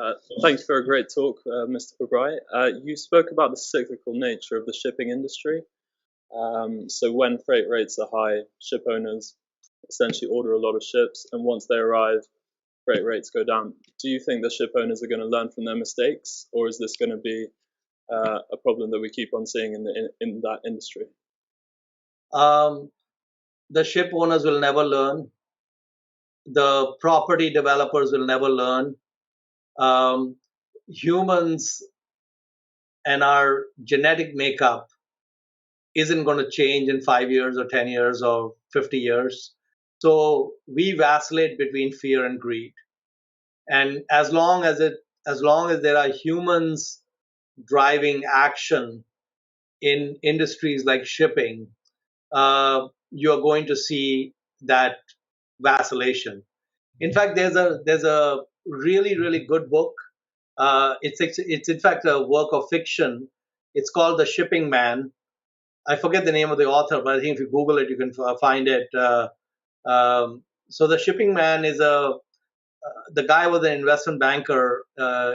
Uh, Thank you for a great talk, Mr. Pabrai. You spoke about the cyclical nature of the shipping industry. So when freight rates are high, ship owners essentially order a lot of ships, and once they arrive, freight rates go down. Do you think the ship owners are going to learn from their mistakes, or is this going to be a problem that we keep on seeing in that industry? Um, the ship owners will never learn. The property developers will never learn. Um, Humans and our genetic makeup isn't going to change in 5 years or 10 years or 50 years. So we vacillate between fear and greed. And as long as there are humans driving action in industries like shipping, you're going to see that vacillation. In fact, there's a really good book. It's in fact a work of fiction. It's called The Shipping Man. I forget the name of the author, but I think if you Google it, you can find it. So The Shipping Man is the guy was an investment banker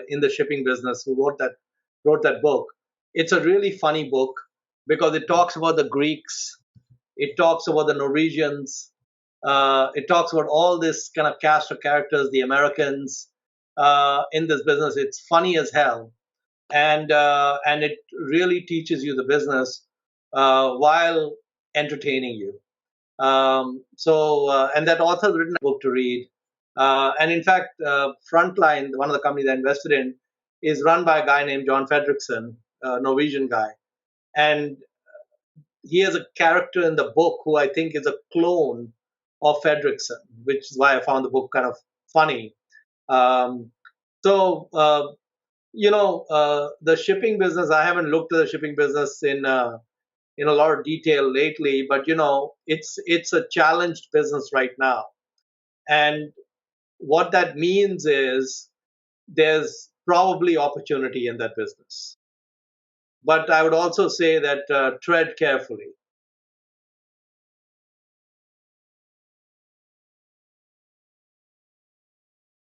in the shipping business who wrote that book. It's a really funny book because it talks about the Greeks, it talks about the Norwegians, it talks about all this kind of cast of characters, the Americans in this business. It's funny as hell, and it really teaches you the business while entertaining you. And that author's written a book to read. And in fact, Frontline, one of the companies I invested in, is run by a guy named John Fredrickson, a Norwegian guy. And he has a character in the book who I think is a clone of Fredrickson, which is why I found the book kind of funny. Um, so, the shipping business, I haven't looked at the shipping business in a lot of detail lately, but it's a challenged business right now. And what that means is there's probably opportunity in that business. But I would also say that tread carefully.